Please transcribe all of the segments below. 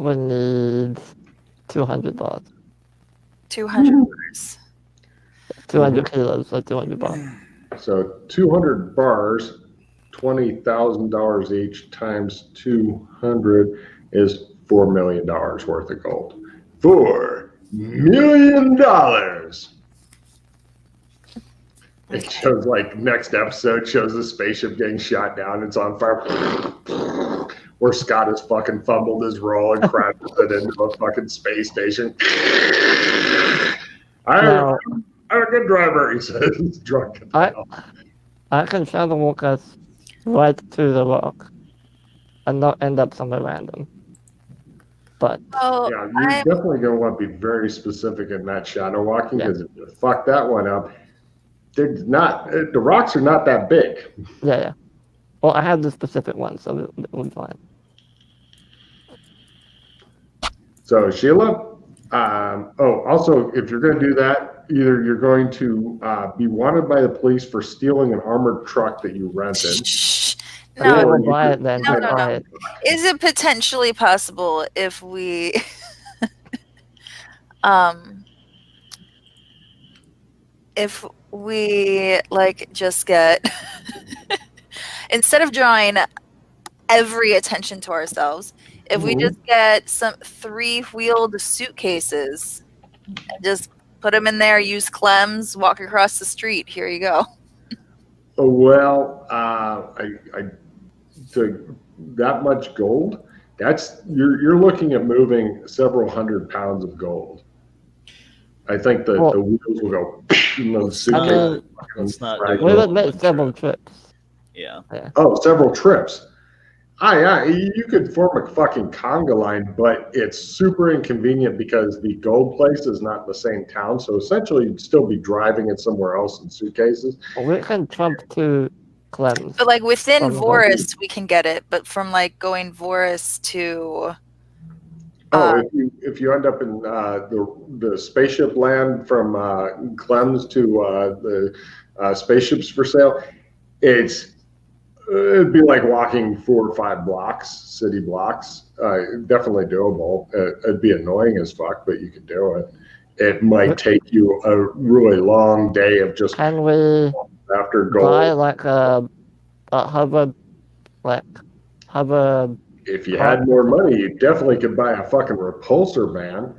We need $200. $200. 200 kilos, so $200. So 200 bars, $20,000 each times 200 is $4 million worth of gold. $4 million. It shows like next episode shows the spaceship getting shot down. It's on fire. Where Scott has fucking fumbled his roll and crashes it into a fucking space station. I'm a good driver, he says. Drunk. I can try to walk us right to the rock and not end up somewhere random. But Well, yeah, you're definitely going to want to be very specific in that shadow walking because if you fuck that one up, the rocks are not that big. Yeah. Well, I have the specific one, so it'll be fine. So Sheila, also, if you're going to do that, either you're going to be wanted by the police for stealing an armored truck that you rented. No. Buy it then. No. Is it potentially possible if we like just get instead of drawing every attention to ourselves, if we just get some 3-wheeled suitcases and just put them in there, use Clems, walk across the street, here you go. Well, to that much gold, you're looking at moving several hundred pounds of gold. I think the wheels will go in those suitcases. We would make several trips. Yeah. Oh, several trips. You could form a fucking conga line, but it's super inconvenient because the gold place is not in the same town. So essentially, you'd still be driving it somewhere else in suitcases. We can jump to Clems. But like within Voris, we can get it. But from like going Voris to if you end up in the spaceship land from Clems to the spaceships for sale, it'd be like walking 4 or 5 blocks, city blocks. Definitely doable. It'd be annoying as fuck, but you could do it. It might take you a really long day of just Can we after gold. buy like a hover. If you had more money, you definitely could buy a fucking repulsor van.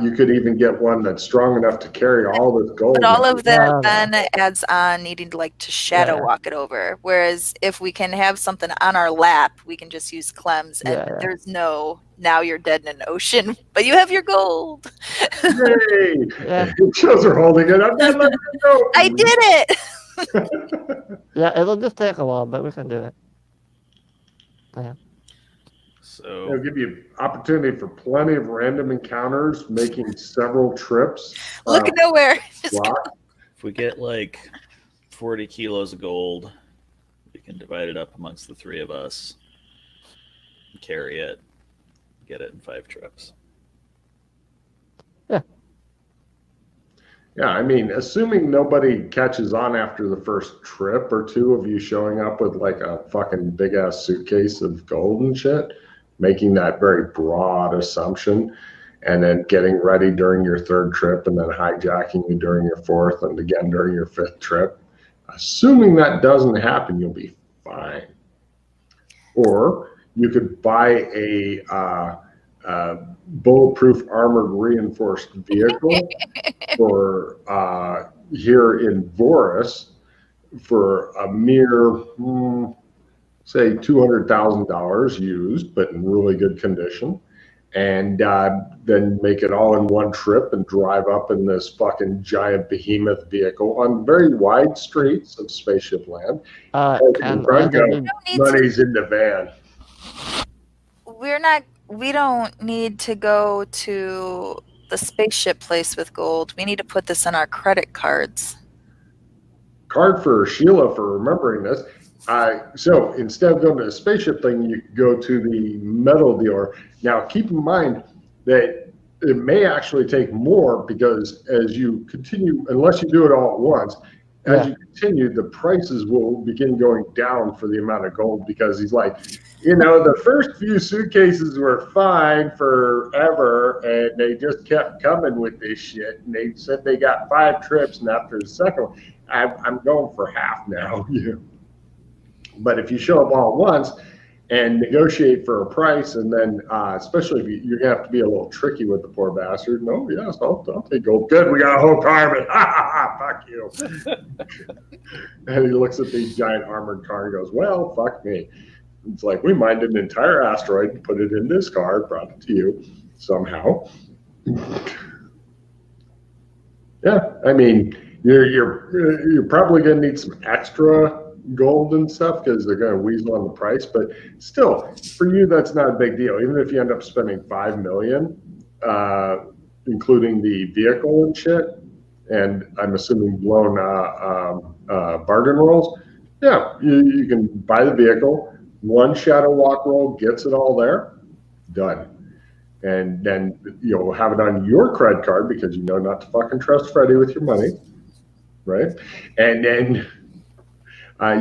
You could even get one that's strong enough to carry all this gold. But all of that then adds on needing to shadow walk it over. Whereas if we can have something on our lap, we can just use Clems, and there's no now you're dead in an ocean, but you have your gold. Yay! The shows are holding it. I'm not letting it go. I did it. It'll just take a while, but we can do it. Yeah. So it'll give you opportunity for plenty of random encounters, making several trips. Look nowhere. If we get like 40 kilos of gold, we can divide it up amongst the 3 of us, carry it, get it in 5 trips. Yeah, I mean, assuming nobody catches on after the first trip or 2 of you showing up with like a fucking big ass suitcase of gold and shit, making that very broad assumption, and then getting ready during your 3rd trip and then hijacking you during your 4th and again during your 5th trip. Assuming that doesn't happen, you'll be fine. Or you could buy a bulletproof armored reinforced vehicle for here in Voris for a mere say $200,000 used, but in really good condition, and then make it all in one trip and drive up in this fucking giant behemoth vehicle on very wide streets of Spaceship Land. Money's in the van. We don't need to go to the spaceship place with gold. We need to put this in our credit cards. Card for Sheila for remembering this. So instead of going to the spaceship thing, you go to the metal dealer. Now, keep in mind that it may actually take more because as you continue, unless you do it all at once, as Yeah. you continue, the prices will begin going down for the amount of gold because he's like, you know, the first few suitcases were fine forever, and they just kept coming with this shit. And they said they got 5 trips, and after the second one, I'm going for half now. But if you show up all at once and negotiate for a price, and then especially if you're gonna have to be a little tricky with the poor bastard. No, yes, I'll take gold. Good, we got a whole carbon. Fuck you. And he looks at the giant armored car and goes, well, fuck me. It's like, we mined an entire asteroid and put it in this car, brought it to you somehow. Yeah, I mean, you're probably gonna need some extra gold and stuff because they're gonna weasel on the price, but still, for you, that's not a big deal. Even if you end up spending 5 million, including the vehicle and shit, and I'm assuming blown bargain rolls. Yeah, you can buy the vehicle. One shadow walk roll gets it all there, done. And then you'll have it on your credit card because you know not to fucking trust Freddie with your money, right? And then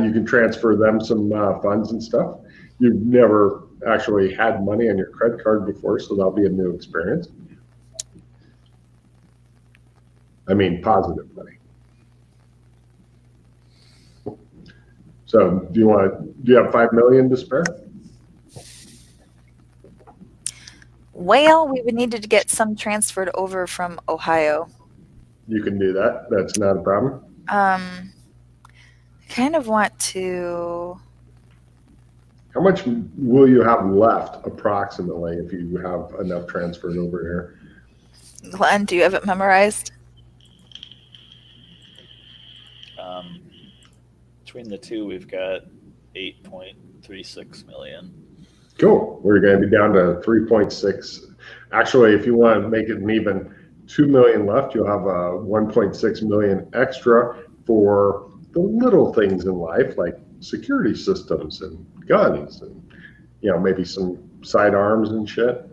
you can transfer them some funds and stuff. You've never actually had money on your credit card before, so that'll be a new experience. I mean, positive money. So, do you have 5 million to spare? Well, we would need to get some transferred over from Ohio. You can do that. That's not a problem. I kind of want to. How much will you have left, approximately, if you have enough transferred over here? Glenn, do you have it memorized? Between the two, we've got 8.36 million. Cool. We're going to be down to 3.6. Actually, if you want to make it an even 2 million left, you'll have a 1.6 million extra for the little things in life, like security systems and guns and, you know, maybe some sidearms and shit.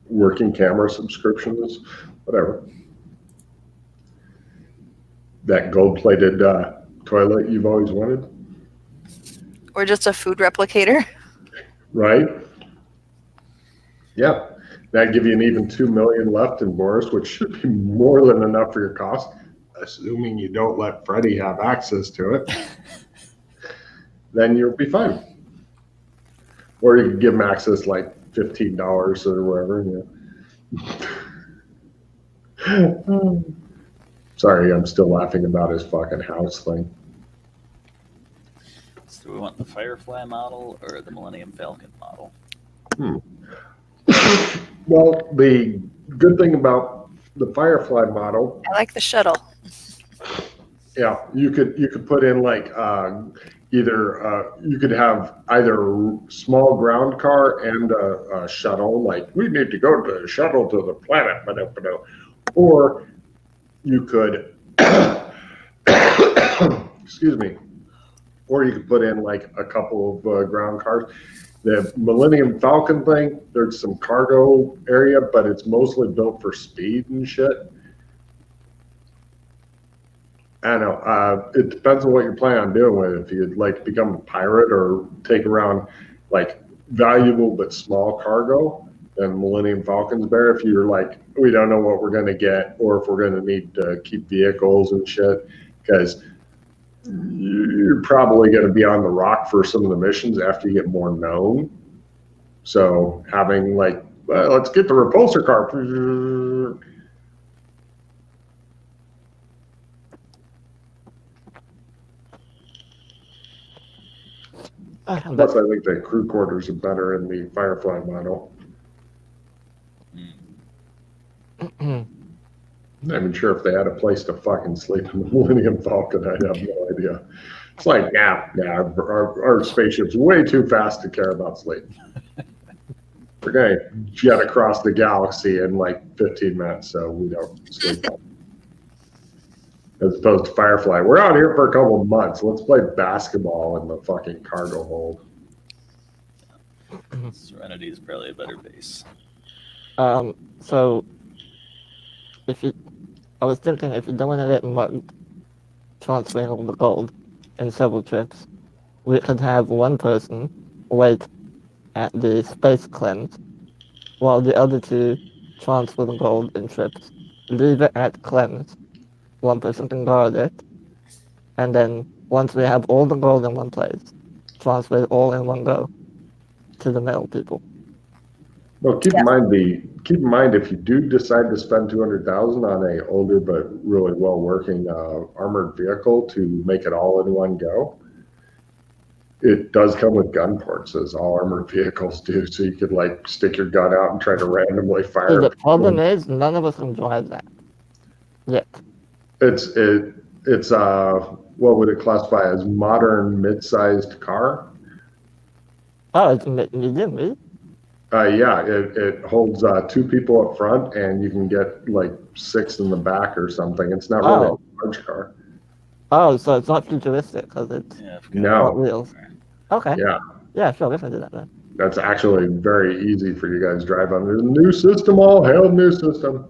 Working camera subscriptions, whatever. That gold-plated toilet you've always wanted. Or just a food replicator? Right? Yeah. That'd give you an even 2 million left in Boris, which should be more than enough for your cost, assuming you don't let Freddie have access to it. Then you'll be fine. Or you could give him access like $15 or whatever. Yeah. Sorry, I'm still laughing about his fucking house thing. So do we want the Firefly model or the Millennium Falcon model? Well, the good thing about the Firefly model, I like the shuttle. yeah, you could put in like either you could have either a small ground car and a shuttle, like we need to go to the shuttle to the planet, or you could excuse me, or you could put in like a couple of ground cars. The Millennium Falcon thing, there's some cargo area, but it's mostly built for speed and shit. I don't know. It depends on what you're planning on doing with it. If you'd like to become a pirate or take around like valuable but small cargo, then Millennium Falcon's better. If you're like, we don't know what we're going to get or if we're going to need to keep vehicles and shit, because you're probably going to be on the rock for some of the missions after you get more known. So having like, well, let's get the repulsor car. Plus, I think the crew quarters are better in the Firefly model. I'm not even sure if they had a place to fucking sleep in the Millennium Falcon. I have no idea. It's like, our spaceship's way too fast to care about sleep. We're going to jet across the galaxy in like 15 minutes, so we don't sleep. As opposed to Firefly. We're out here for a couple of months. Let's play basketball in the fucking cargo hold. Serenity is probably a better base. So, I was thinking if you don't want to let transferring all the gold in several trips, we could have one person wait at the space cleanse, while the other two transfer the gold in trips. Leave it at cleanse. One person can guard it, and then once we have all the gold in one place, transfer it all in one go to the middle people. Well, keep in mind if you do decide to spend 200,000 on a older but really well working armored vehicle to make it all in one go, it does come with gun ports, as all armored vehicles do. So you could like stick your gun out and try to randomly fire. So the problem is none of us can drive that yet. It's what would it classify as modern mid-sized car? Oh, it's medium, really? Yeah, it holds 2 people up front, and you can get like 6 in the back or something. It's not really a large car. Oh, so it's not futuristic because it's not wheels. Okay. Yeah, sure, we can do that then. That's actually very easy for you guys to drive on. There's a new system, all hail new system.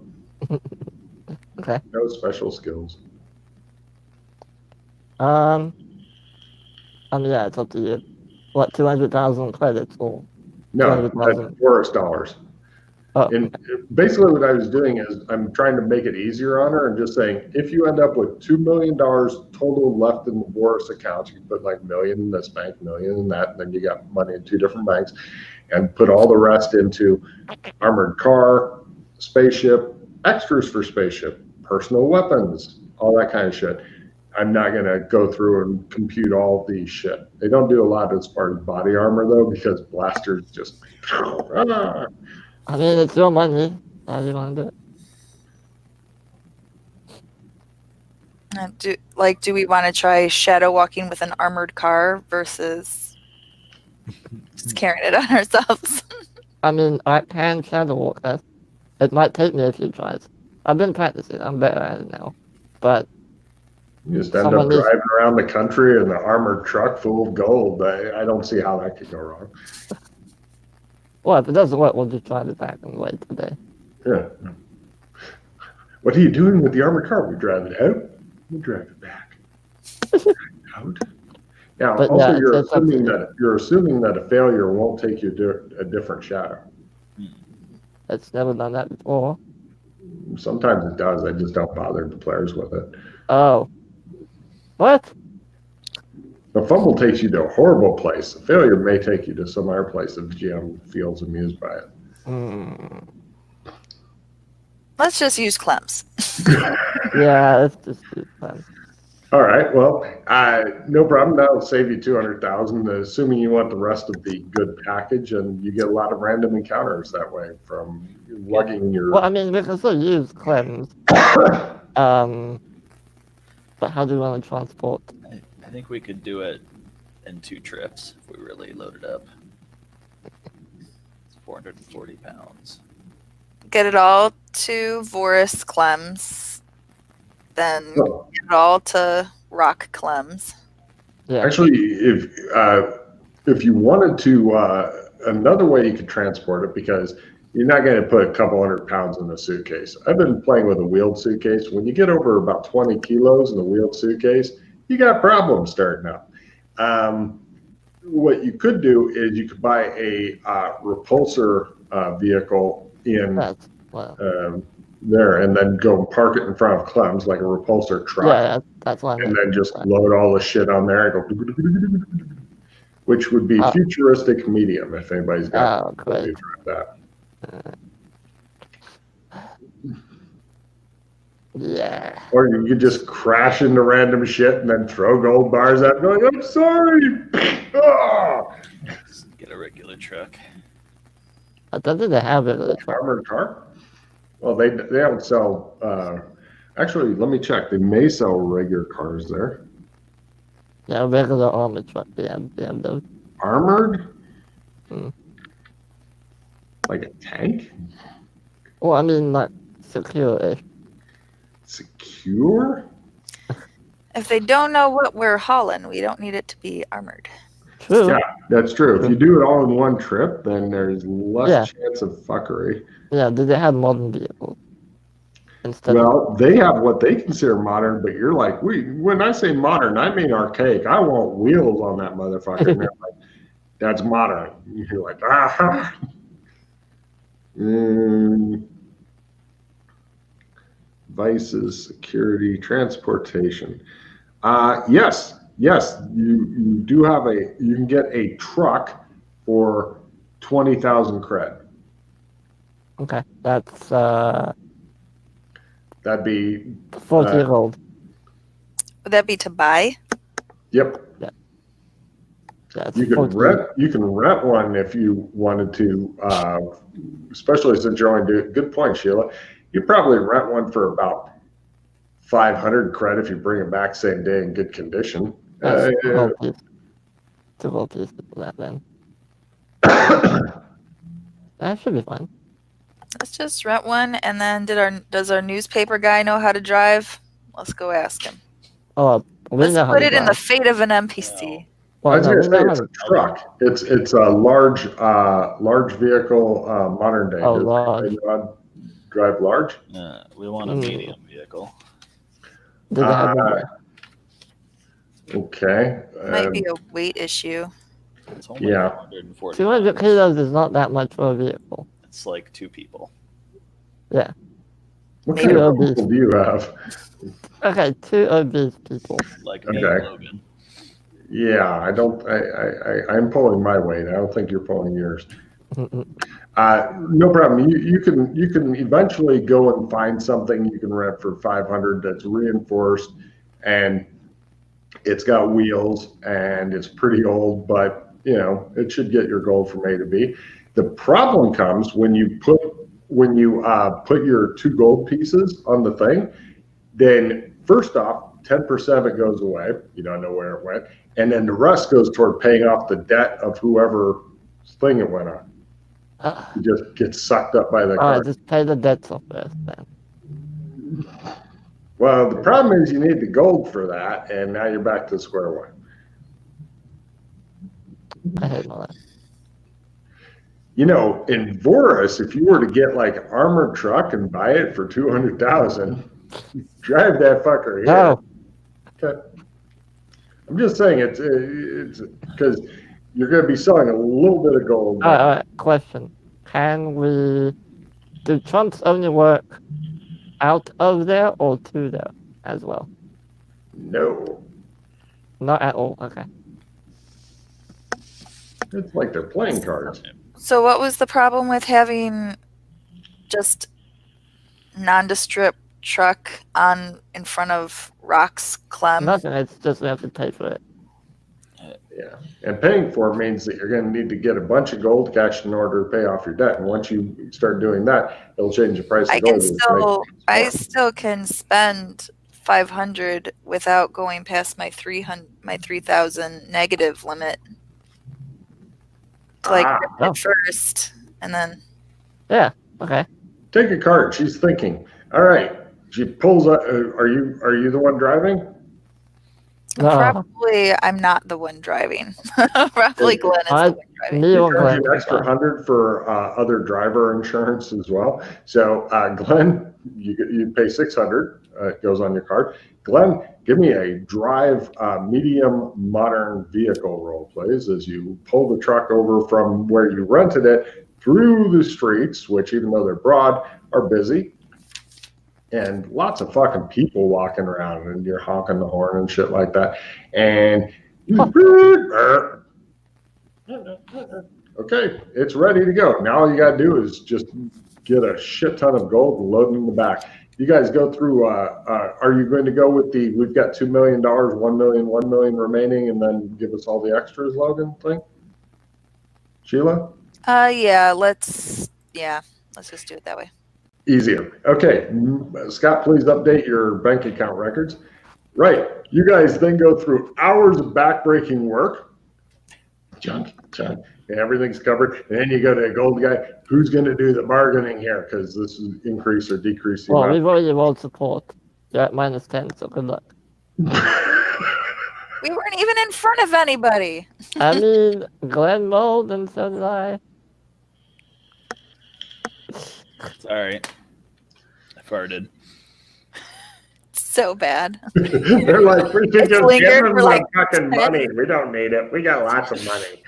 Okay. No special skills. Yeah, it's up to you. What, 200,000 credits or? No, that's tourist dollars. Oh. And basically what I was doing is I'm trying to make it easier on her and just saying, if you end up with $2 million total left in the Boris account, you can put like $1 million in this bank, $1 million in that, and then you got money in 2 different banks, and put all the rest into armored car, spaceship, extras for spaceship, personal weapons, all that kind of shit. I'm not going to go through and compute all the shit. They don't do a lot as far as body armor, though, because blasters just... I mean, it's your money. How do you want to do it? Do we want to try shadow walking with an armored car versus just carrying it on ourselves? I mean, I can shadow walk that. It might take me a few tries. I've been practicing. I'm better at it now. But you just end up driving around the country in an armored truck full of gold. I don't see how that could go wrong. Well, if it doesn't work, we'll just drive it back and wait today. Yeah. What are you doing with the armored car? We drive it out. We drive it back. Out. Now, But also, yeah, you're assuming that a failure won't take you to a different shadow. It's never done that before. Sometimes it does. I just don't bother the players with it. Oh. What? The fumble takes you to a horrible place. A failure may take you to some other place if the GM feels amused by it. Let's just use Clems. Yeah, let's just use Clems. All right. Well, no problem. That'll save you 200,000, assuming you want the rest of the good package, and you get a lot of random encounters that way from lugging your. Well, I mean, we can still use Clems. But how do we want to transport? I think we could do it in 2 trips if we really load it up. It's 440 pounds. Get it all to Voris Clems, then get it all to Rock Clems. Yeah. Actually, if you wanted to, another way you could transport it, because you're not going to put a couple 100 pounds in a suitcase. I've been playing with a wheeled suitcase. When you get over about 20 kilos in a wheeled suitcase, you got problems starting up. What you could do is you could buy a repulsor vehicle in there, and then go park it in front of Clem's like a repulsor truck. Yeah, that's why. And then just load all the shit on there and go, which would be futuristic medium if anybody's got that. Yeah. Or you could just crash into random shit and then throw gold bars at it, going, I'm sorry. Just get a regular truck. I don't think they have it. Armored car? Well, they don't sell. Actually, let me check. They may sell regular cars there. Yeah, regular armored truck. They have those. Armored? Like a tank? Well, I mean, like secure-ish. Secure? If they don't know what we're hauling, we don't need it to be armored. True. Yeah, that's true. If you do it all in one trip, then there's less chance of fuckery. Yeah, do they have modern vehicles? instead Well, they have what they consider modern, but you're like, when I say modern, I mean archaic. I want wheels on that motherfucker. And they're like, that's modern. You're like, ah. Vices, security, transportation. Yes, you do have you can get a truck for 20,000 cred. Okay, that's That'd be 40 years old. Would that be to buy? Yep. That's You can 40. rent one if you wanted to, especially since you're only doing. Good point, Sheila. You probably rent one for about 500 cred if you bring it back same day in good condition. That's 12 pieces for that then. That should be fine. Let's just rent one, and then does our newspaper guy know how to drive? Let's go ask him. Oh, we Let's know how put to it in the drive. fate of an NPC. I was Well, going to no, say we know it's how a to. truck. It's a large vehicle, modern day. Oh, Does large. anybody know how to drive large? We want a medium vehicle. Does it have a Okay. Might be a weight issue. It's only Yeah. 140 200 pounds. kilos is not that much for a vehicle. It's like 2 people. Yeah. What kind of Maybe. vehicle do you have? Okay, 2 obese people. Like me Okay. and Logan. Yeah, I'm pulling my weight. I don't think you're pulling yours. No problem. You can eventually go and find something you can rent for 500 that's reinforced and it's got wheels and it's pretty old, but it should get your gold from A to B. The problem comes when you put your 2 gold pieces on the thing. Then first off, 10% of it goes away. You don't know where it went, and then the rest goes toward paying off the debt of whoever's thing it went on. You just get sucked up by the car. Alright, just pay the debts off first then. Well, the problem is you need the gold for that, and now you're back to square one. I hate all that. In Vorus, if you were to get like an armored truck and buy it for 200,000, drive that fucker here. No. Okay. I'm just saying it's because you're going to be selling a little bit of gold. Alright, question. Do trunks only work out of there or to there as well? No. Not at all, okay. It's like they're playing cards. So what was the problem with having just nondescript truck in front of Rock's Clem? Nothing, it's just we have to pay for it. Yeah. And paying for it means that you're going to need to get a bunch of gold cash in order to pay off your debt. And once you start doing that, it'll change the price of gold. I still can spend 500 without going past my 3,000 negative limit. To rip it first, and then. Yeah, okay. Take a card. She's thinking. All right. She pulls up. Are you the one driving? Probably I'm not the one driving. Probably Glenn is the one driving. You charge an extra 100 for other driver insurance as well. So Glenn, you pay 600. It goes on your card. Glenn, give me a drive medium modern vehicle roll, please, as you pull the truck over from where you rented it through the streets, which even though they're broad, are busy. And lots of fucking people walking around, and you're honking the horn and shit like that. And okay, it's ready to go. Now all you got to do is just get a shit ton of gold and load it in the back. You guys go through, are you going to go with we've got $2 million, 1 million, 1 million remaining, and then give us all the extras, Logan, thing? Sheila? Yeah, let's just do it that way. Easier. Okay, Scott, please update your bank account records. Right, you guys then go through hours of backbreaking work. Junk, and everything's covered. And then you go to a gold guy. Who's going to do the bargaining here? Because this is increase or decrease. Well, we've already rolled support. You're at -10, so good luck. We weren't even in front of anybody. I mean, Glenn rolled and so did I. It's alright. I farted. so bad. They're like, we can It's just give lingered them for the like fucking 10 money. We don't need it. We got lots of money.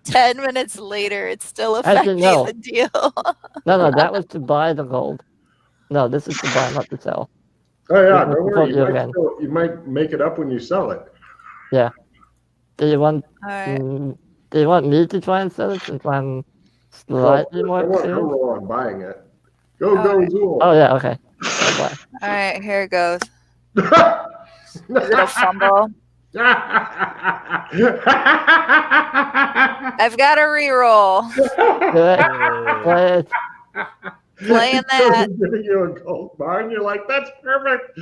10 minutes later, it's still Actually, affecting no. the deal. No, that was to buy the gold. No, this is to buy, not to sell. Oh yeah, This don't will worry. support you again. You might make it up when you sell it. Do you want All right. do you want me to try and sell it since I'm slightly more I want her experienced? roll on buying it. Go, All go, right. Zool. Oh yeah, okay. I'll buy. All right, here it goes. Little fumble. I've got a reroll. Do it. Play it. Playing that. Giving you a gold bar, and you're like, that's perfect.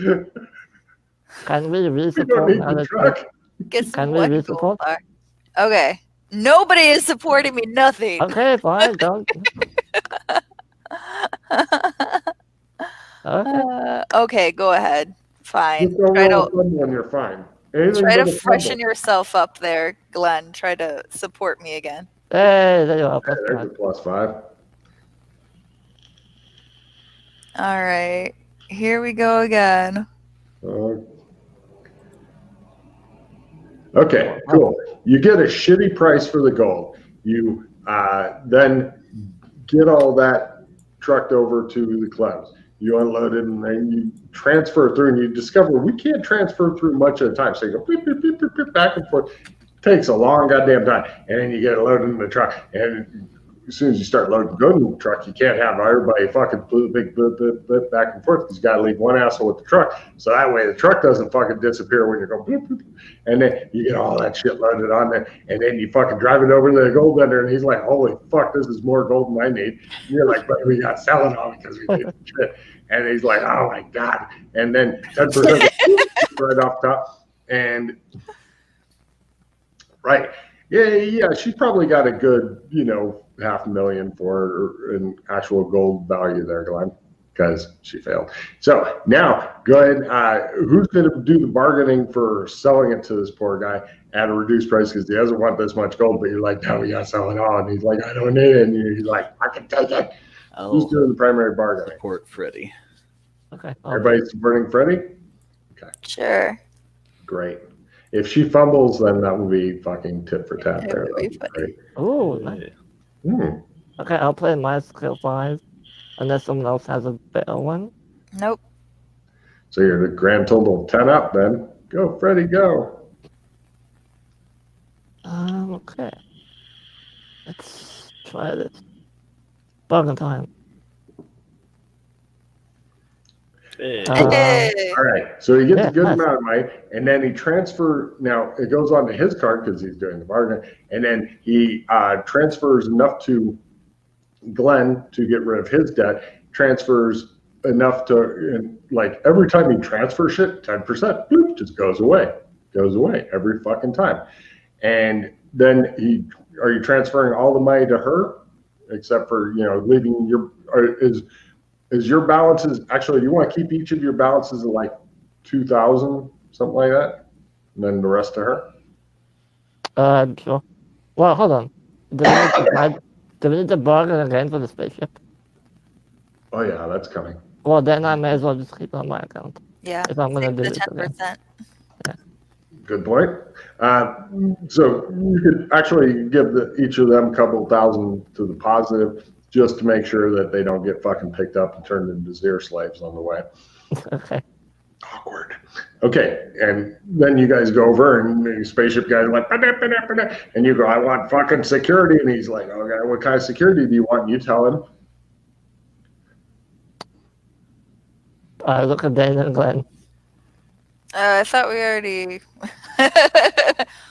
Can we We don't resupport need now the that truck. Get some Can we one resupport? gold bar. Okay. Nobody is supporting me. Nothing. Okay, fine, don't. Okay. Okay, go ahead. Fine. Just don't Try roll to a fumble and you're fine. Anything try to but a freshen fumble. yourself up there, Glenn. Try to support me again. Hey, there you are. Plus There's five. a +5. All right. Here we go again. Okay, cool. You get a shitty price for the gold. You then get all that trucked over to the clubs. You unload it and then you transfer through, and you discover we can't transfer through much at a time. So you go beep, beep, beep, beep, beep, back and forth. Takes a long goddamn time, and then you get it loaded in the truck. And as soon as you start loading good in the truck, you can't have everybody fucking big back and forth because you got to leave one asshole with the truck. So that way the truck doesn't fucking disappear when you're going boop, boop, and then you get all that shit loaded on there, and then you fucking drive it over to the gold vendor, and he's like, "Holy fuck, this is more gold than I need." And you're like, "But we got to sell it all because we need the shit." And he's like, "Oh my god!" And then 10% right off top, and right. Yeah, she probably got a good, $500,000 for her in actual gold value there, Glenn, because she failed. So now, go ahead. Who's going to do the bargaining for selling it to this poor guy at a reduced price because he doesn't want this much gold? But you're like, no, we got to sell it all. And he's like, I don't need it. And you're like, I can take it. Who's doing the primary bargaining? Support Freddy. Okay. Everybody's supporting Freddie? Okay, Sure. great. If she fumbles, then that will be fucking tit for tat It there. would be That'd funny. great. Oh, nice. Okay, I'll play my skill 5 unless someone else has a better one. Nope. So you're the grand total of 10 up then. Go, Freddie, go. Okay. Let's try this. Bargain time. Hey. Hey. All right. So he gets Yeah, a good nice. amount of money, and then he now it goes on to his card because he's doing the bargain, and then he transfers enough to Glenn to get rid of his debt, transfers enough to, and like every time he transfers shit, 10%, bloop, just goes away every fucking time. And then are you transferring all the money to her, except for, leaving is your balances, actually, you want to keep each of your balances at like 2,000, something like that, and then the rest to her? Sure. Well, hold on. Do we need to bargain again for the spaceship? Oh yeah, that's coming. Well, then I may as well just keep it on my account. Yeah. If I'm gonna Take do the this again. 10%. Good point. So you could actually give each of them a couple thousand to the positive, just to make sure that they don't get fucking picked up and turned into Zir slaves on the way. Okay. Awkward. Okay, and then you guys go over, and the spaceship guy's like, "Ba-da-ba-da-ba-da," and you go, "I want fucking security," and he's like, "Okay, what kind of security do you want?" And you tell him. Look at Dana and Glenn. I thought we already.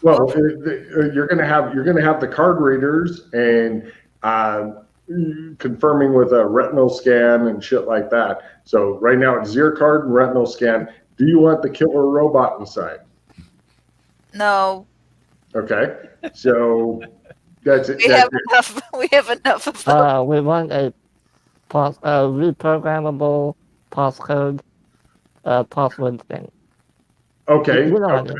Well, you're gonna have the card readers and confirming with a retinal scan and shit like that. So right now it's Zir card and retinal scan. Do you want the killer robot inside? No. Okay, so that's it. We have enough. We have enough of those. We want a reprogrammable passcode password thing. Okay. You know what I mean.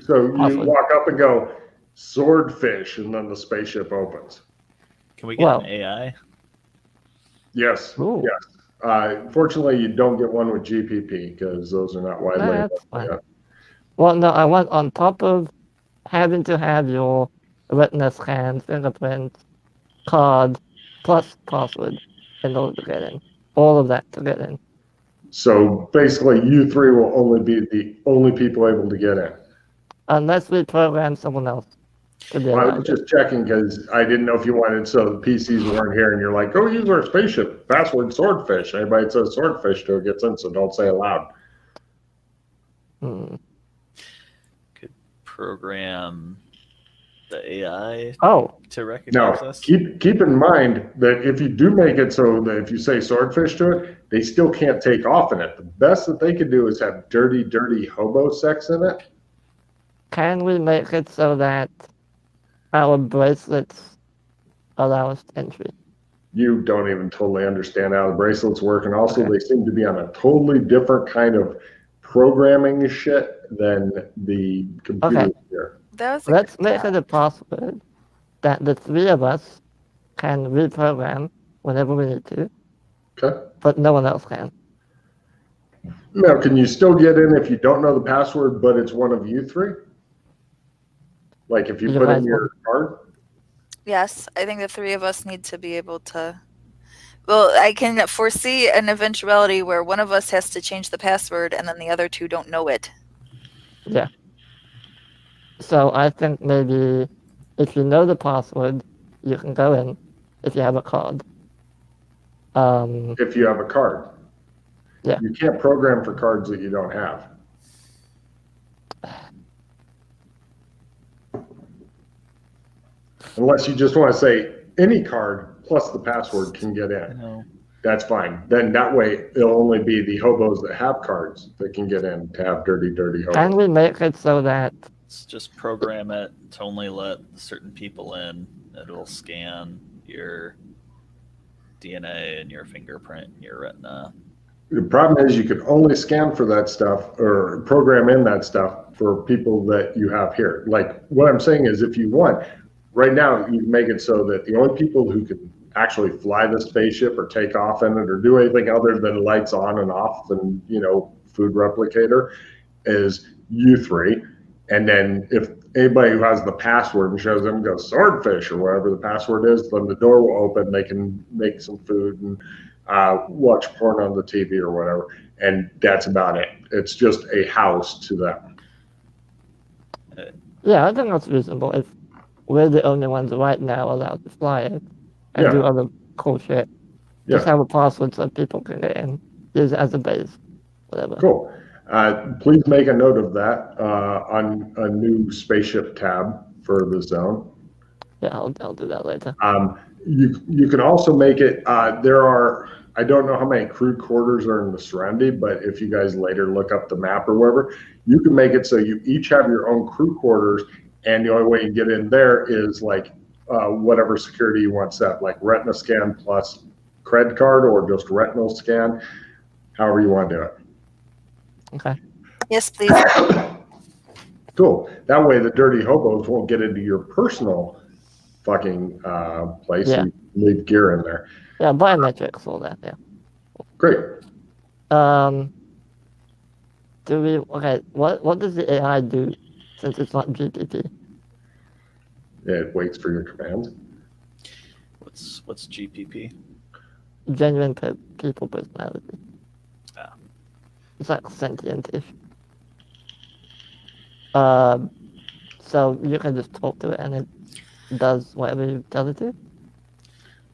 So you Password. walk up and go swordfish, and then the spaceship opens. Can we get Well- an AI? Yes. Ooh. Yes. Fortunately, you don't get one with GPP because those are not widely That's available fine. yet. Well, no, I want on top of having to have your retina scan, fingerprint, card, plus password in order to get in. All of that to get in. So basically, you three will only be the only people able to get in. Unless we program someone else to be Well, I was allowed in. just checking because I didn't know if you wanted, so the PCs weren't here and you're like, go use our spaceship, password swordfish. Anybody that says swordfish to it gets in, so don't say it loud. Hmm. Could program the AI Oh, to Now, recognize us. keep in mind that if you do make it so that if you say swordfish to it, they still can't take off in it. The best that they could do is have dirty, dirty hobo sex in it. can we make it so that our bracelets allow us entry? You don't even totally understand how the bracelets work, and also Okay. they seem to be on a totally different kind of programming shit than the computers Okay. here. That was a Let's good make catch. it a password that the three of us can reprogram whenever we need to, Okay. but no one else can. Now, can you still get in if you don't know the password, but it's one of you three? Like if you You put in guys your card? Yes, I think the three of us need to be able to. Well, I can foresee an eventuality where one of us has to change the password and then the other two don't know it. Yeah. So I think maybe if you know the password, you can go in if you have a card. If you have a card. Yeah. You can't program for cards that you don't have. Unless you just want to say any card plus the password can get I in. know. That's fine. Then that way it'll only be the hobos that have cards that can get in to have dirty, dirty hobos. Can we make it so that Let's just program it to only let certain people in. It'll scan your DNA and your fingerprint and your retina. The problem is you can only scan for that stuff or program in that stuff for people that you have here. Like what I'm saying is if you want, right now you can make it so that the only people who can actually fly the spaceship or take off in it or do anything other than lights on and off and, food replicator is you three. And then if anybody who has the password and shows them goes swordfish or whatever the password is, then the door will open. They can make some food and watch porn on the TV or whatever. And that's about it. It's just a house to them. yeah, I think that's reasonable if we're the only ones right now allowed to fly it and do Yeah. other cool shit. Just Yeah. have a password so people can get in, use it as a base, whatever. Cool. Please make a note of that on a new spaceship tab for the zone. Yeah, I'll do that later. You can also make it. I don't know how many crew quarters are in the Serenity, but if you guys later look up the map or wherever, you can make it so you each have your own crew quarters, and the only way you get in there is like whatever security you want set, like retina scan plus cred card or just retinal scan, however you want to do it. Okay. Yes, please. Cool. That way the dirty hobos won't get into your personal fucking place. Yeah. And leave gear in there. Yeah, biometrics, all that, yeah. Great. What does the AI do since it's not GPT? It waits for your commands. What's GPP? Genuine people personality. Ah. It's like sentient-ish. So you can just talk to it and it does whatever you tell it to?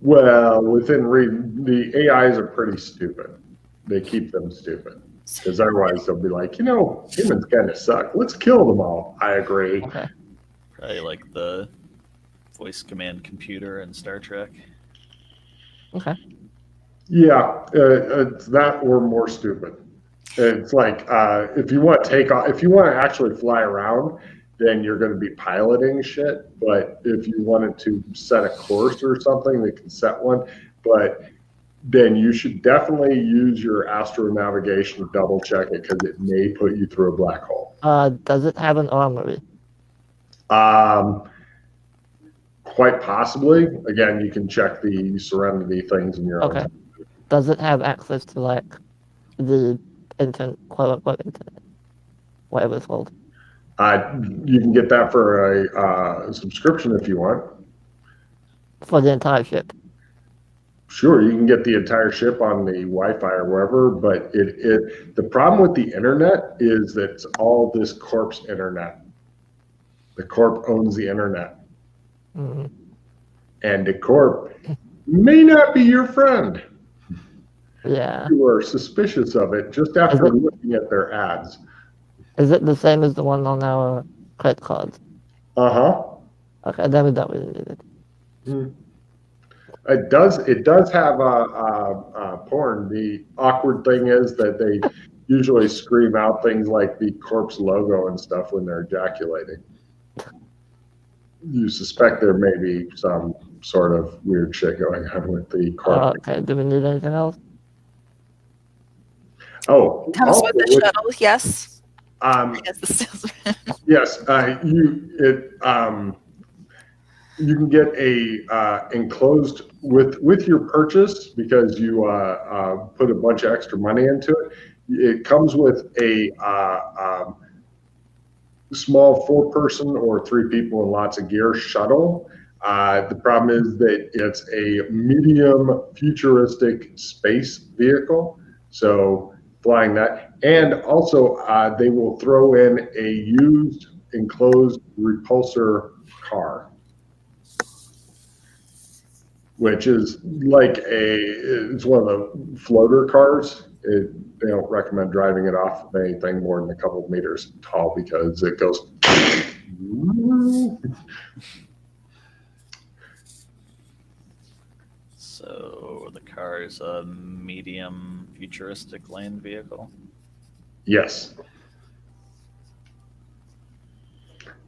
Well, within reason, the AIs are pretty stupid. They keep them stupid. Because otherwise they'll be like, humans kind of suck. Let's kill them all. I agree. Okay. Probably like the voice command computer in Star Trek. Okay. Yeah, it's that or more stupid. It's like if you want to take off, if you want to actually fly around, then you're going to be piloting shit. But if you wanted to set a course or something, they can set one. But then you should definitely use your astro navigation to double check it because it may put you through a black hole. Does it have an armory? Quite possibly. Again, you can check the Serenity things in your own Okay. time. does it have access to like the internet, quote unquote internet, whatever it's called? You can get that for a subscription if you want. For the entire ship? Sure, you can get the entire ship on the Wi-Fi or wherever, but the problem with the internet is that it's all this corp's internet. The corp owns the internet. Mm. And the corp may not be your friend. Yeah. You are suspicious of it just after looking at their ads. Is it the same as the one on our credit cards? Uh-huh. Okay, then we don't really need it. Hmm. It does have porn. The awkward thing is that they usually scream out things like the corpse logo and stuff when they're ejaculating. You suspect there may be some sort of weird shit going on with the corpse. Okay, do we need anything else? Oh, Comes also, with the shuttle, yes. yes, the salesman. yes. You can get a enclosed with your purchase because you put a bunch of extra money into it. It comes with a small 4-person or 3 people and lots of gear shuttle. The problem is that it's a medium futuristic space vehicle, so flying that, and also they will throw in a used enclosed repulsor car, which is like it's one of the floater cars. They don't recommend driving it off of anything more than a couple of meters tall because it goes. So the car is a medium futuristic land vehicle. Yes.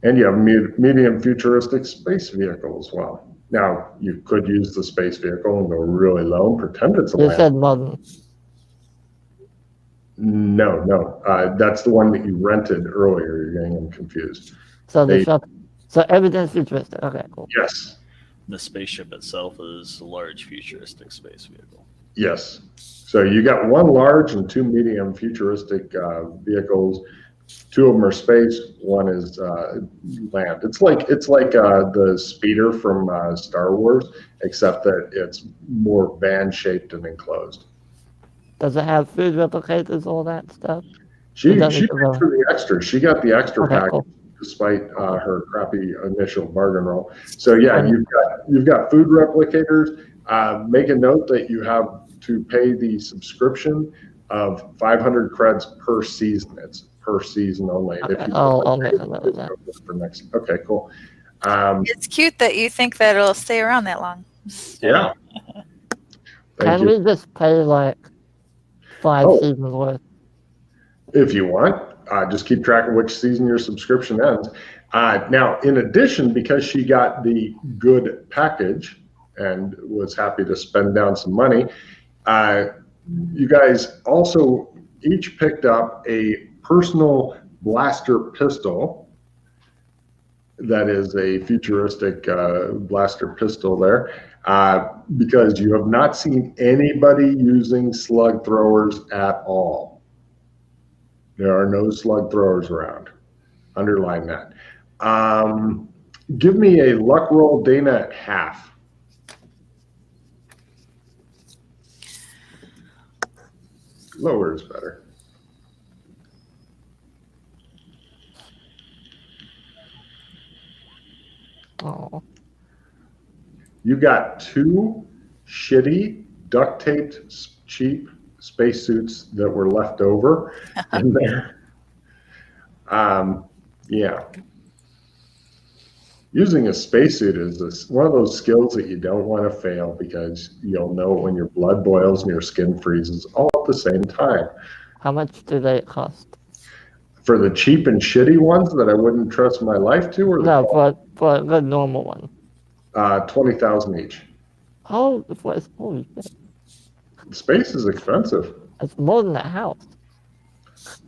And you have medium futuristic space vehicle as well. Now, you could use the space vehicle and go really low and pretend it's a You land. said modern. No. That's the one that you rented earlier. You're getting them confused. So so everything's futuristic. Okay, cool. Yes. The spaceship itself is a large futuristic space vehicle. Yes. So you got 1 large and 2 medium futuristic vehicles. 2 of them are space. 1 is land. It's like the speeder from Star Wars, except that it's more van shaped and enclosed. Does it have food replicators, all that stuff? She paid for the extras. She got the extra package, cool. despite her crappy initial bargain roll. So yeah, you've got food replicators. Make a note that you have to pay the subscription of 500 creds per season. It's per season only. Okay, If you I'll make a note of that. for next. Okay, cool. It's cute that you think that it'll stay around that long. Yeah. Can we just pay like 5 seasons worth? If you want, just keep track of which season your subscription ends. Now, in addition, because she got the good package and was happy to spend down some money, you guys also each picked up a personal blaster pistol. That is a futuristic blaster pistol there, because you have not seen anybody using slug throwers at all. There are no slug throwers around. Underline that. Give me a luck roll, Dana, at half. Lower is better. Oh, You got 2 shitty, duct taped, cheap spacesuits that were left over in there. Yeah. Using a spacesuit is one of those skills that you don't want to fail because you'll know when your blood boils and your skin freezes all at the same time. how much do they cost? For the cheap and shitty ones that I wouldn't trust my life to, or No, for a good normal one. 20,000 each. Holy shit. Space is expensive. It's more than a house.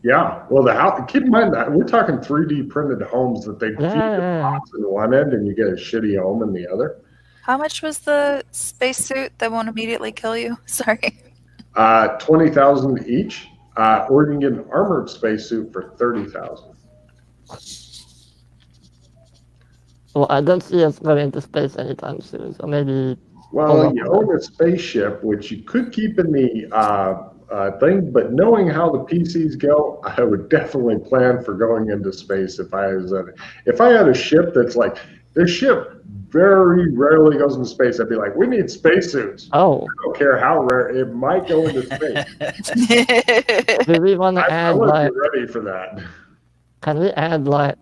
Yeah, well, the house. Keep in mind that we're talking 3D printed homes that they feed the box in one end and you get a shitty home in the other. How much was the spacesuit that won't immediately kill you? Sorry. $20,000 each, or you can get an armored spacesuit for $30,000. Well, I don't see us going into space anytime soon, so maybe. Well, you own a spaceship, which you could keep in the thing, but knowing how the PCs go, I would definitely plan for going into space if I had a ship that's like, this ship very rarely goes into space. I'd be like, we need spacesuits. Oh. I don't care how rare, it might go into space. Do we want to add I would like? be ready for that. Can we add like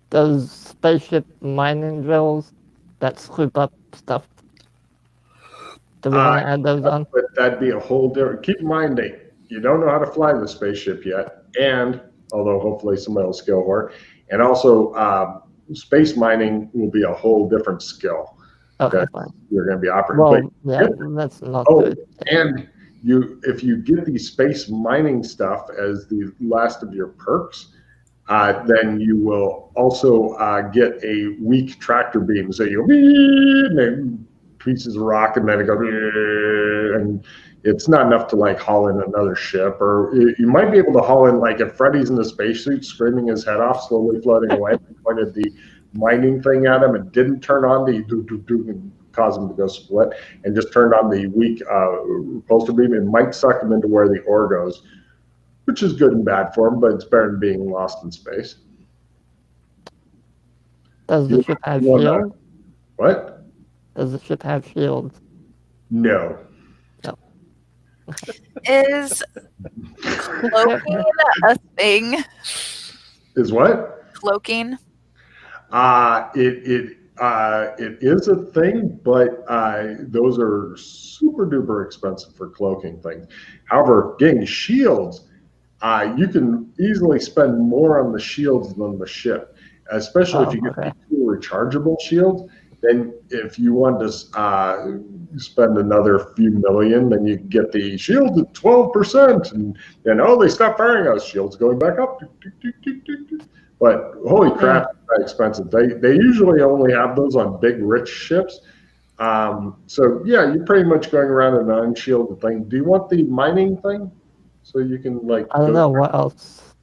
those spaceship mining drills that scoop up stuff? Do we want to add those on? But that'd be a whole different. Keep in mind that you don't know how to fly the spaceship yet, and although hopefully somebody will skill for it, and also space mining will be a whole different skill. Okay, fine. You're going to be operating. Well, yeah, that's not good. And if you get the space mining stuff as the last of your perks, then you will also get a weak tractor beam. So you'll pieces of rock, and then it goes, and it's not enough to like haul in another ship. Or you might be able to haul in, like if Freddy's in the spacesuit screaming his head off, slowly floating away, pointed the mining thing at him and didn't turn on the and cause him to go split, and just turned on the weak repulsor beam, it might suck him into where the ore goes, which is good and bad for him, but it's better than being lost in space. Does the ship have shields? What? Does the ship have shields? No. No. Is cloaking a thing? Is what? Cloaking. It is a thing, but those are super duper expensive for cloaking things. However, getting shields, you can easily spend more on the shields than the ship, especially if you get the two rechargeable shields. Then if you want to spend another few million, then you get the shields at 12%, and then they stop firing us. Shields going back up. But holy crap, it's that expensive. They usually only have those on big rich ships. So yeah, you're pretty much going around an unshielded thing. Do you want the mining thing? So you can like. I don't know what else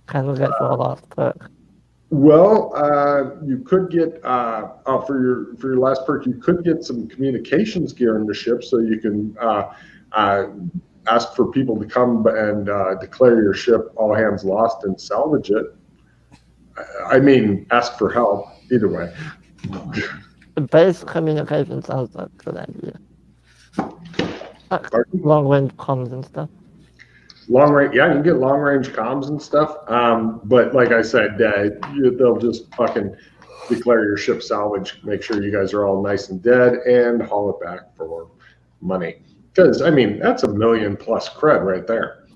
can we get for a last perk. Well, you could get for your last perk, you could get some communications gear in the ship, so you can ask for people to come and declare your ship all hands lost and salvage it. I mean, ask for help. Either way. The base communication sounds like a good idea. Long range comms and stuff. Long range, yeah, you can get long range comms and stuff. But like I said, they'll just fucking declare your ship salvage, make sure you guys are all nice and dead, and haul it back for money. Because I mean, that's $1 million plus cred right there.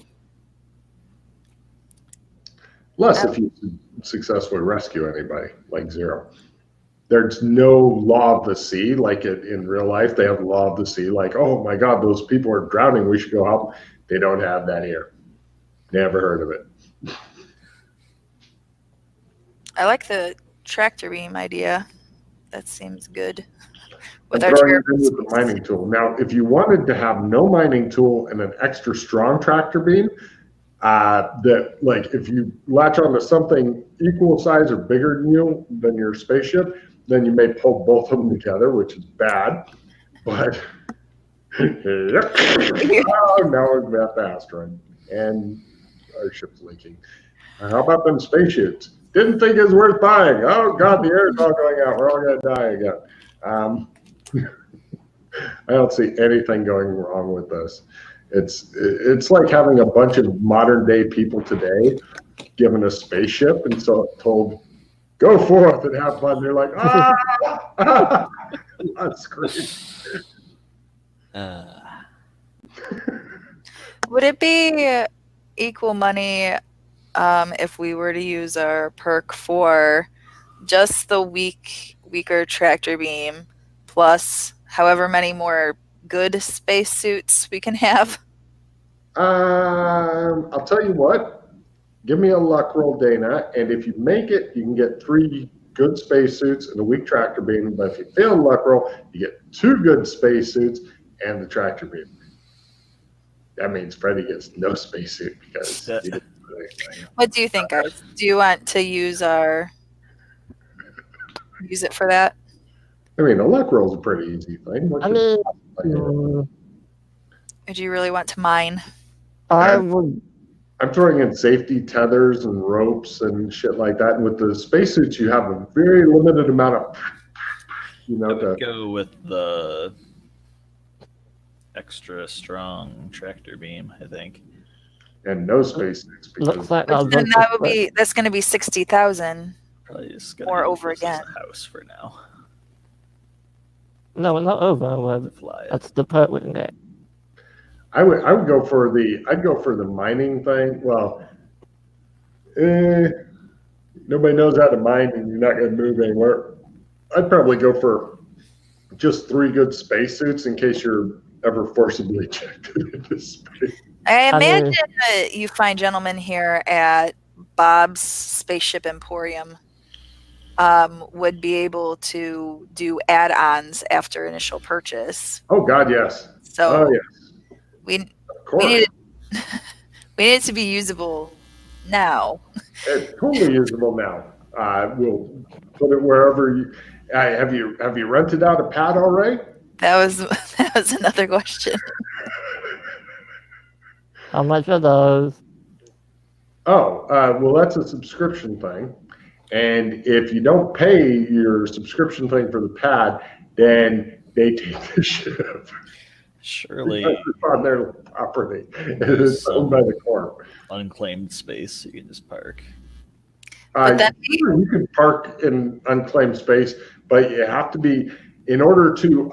Less if you successfully rescue anybody, like zero. There's no law of the sea like in real life. They have law of the sea, like, oh my God, those people are drowning, we should go help. They don't have that here. Never heard of it. I like the tractor beam idea. That seems good. With the mining tool. Now, if you wanted to have no mining tool and an extra strong tractor beam, that like if you latch onto something equal size or bigger than your spaceship, then you may pull both of them together, which is bad. But oh, now we're at the asteroid and our ship's leaking. How about them spaceships? Didn't think it was worth buying. Oh God, the air's all going out. We're all going to die again. I don't see anything going wrong with this. It's like having a bunch of modern day people today given a spaceship and so told, go forth and have fun. They're like, that's great. Would it be equal money if we were to use our perk for just the weaker tractor beam plus however many more good spacesuits we can have? I'll tell you what. Give me a luck roll, Dana, and if you make it, you can get 3 good spacesuits and a weak tractor beam. But if you fail a luck roll, you get 2 good spacesuits and the tractor beam. That means Freddy gets no spacesuit because he didn't put anything. What do you think, guys? Do you want to use it for that? I mean, a luck roll is a pretty easy thing. What I could- mean, Or do you really want to mine? I would. I'm throwing in safety tethers and ropes and shit like that. And with the spacesuits, you have a very limited amount of, I would go with the extra strong tractor beam, I think. and no spacesuits because Looks like I'll Then go that's going to be 60,000. Probably just gonna Or use over this as again. a house for now. No, we're not over. To fly it. That's the part we can get. I would go for the mining thing. Well, nobody knows how to mine, and you're not going to move anywhere. I'd probably go for just 3 good spacesuits in case you're ever forcibly ejected into space. I mean- imagine that you find gentlemen here at Bob's Spaceship Emporium would be able to do add-ons after initial purchase. Oh God, yes. So Oh yes. we Of course. need it to be usable now. It's totally usable now. We'll put it wherever you. Have you rented out a pad already? That was another question. How much are those? Oh, well, that's a subscription thing. And if you don't pay your subscription thing for the pad, then they take the ship. Surely Because it's on their property. It's owned by the corp. unclaimed space you can just park. But then Sure, you can park in unclaimed space, but you have to be, in order to,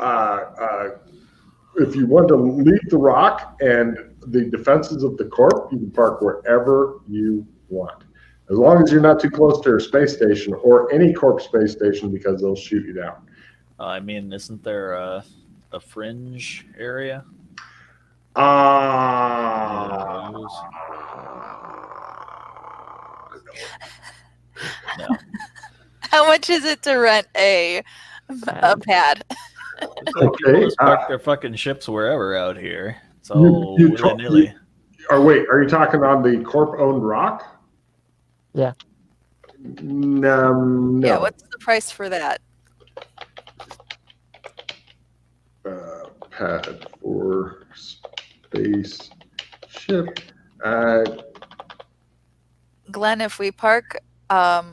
if you want to leave the rock and the defenses of the corp, you can park wherever you want. As long as you're not too close to a space station or any corp space station, because they'll shoot you down. I mean, isn't there a fringe area? No. how much is it to rent a pad? It's like people Okay, just park their fucking ships wherever out here. It's You- all you willy-nilly. Wait, are you talking on the corp-owned rock? Yeah. No. Yeah, what's the price for that? Pad for space ship. Glenn, if we park up,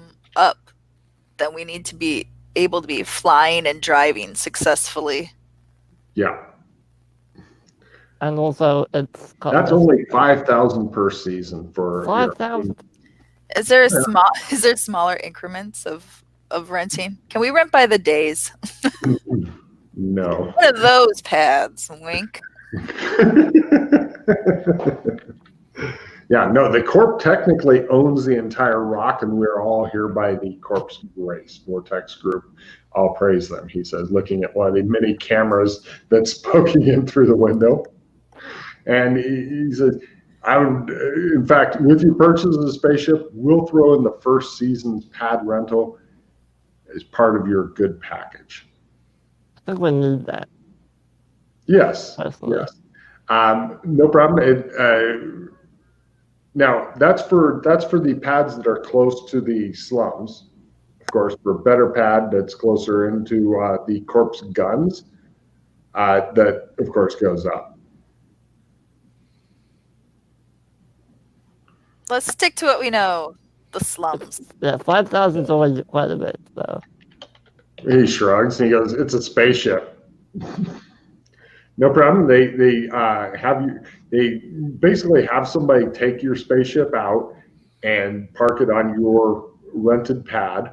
then we need to be able to be flying and driving successfully. Yeah, And also, it's got that's this only 5,000 per season for 5,000. Is there smaller increments of renting? Can we rent by the days? No. One of those pads, wink. Yeah, no, the corp technically owns the entire rock, and we're all here by the corp's grace. Vortex Group, I'll praise them, he says, looking at one of the many cameras that's poking in through the window. And he says, I would, in fact, with your purchase of the spaceship, we'll throw in the first season's pad rental as part of your good package. I think we need that. Yes, Personally. yes. No problem. Now that's for the pads that are close to the slums. Of course, for a better pad that's closer into the corpse guns, that of course goes up. Let's stick to what we know. The slums. Yeah, 5,000 is always quite a bit, so. He shrugs and he goes, "It's a spaceship." No problem. They have you. They basically have somebody take your spaceship out and park it on your rented pad.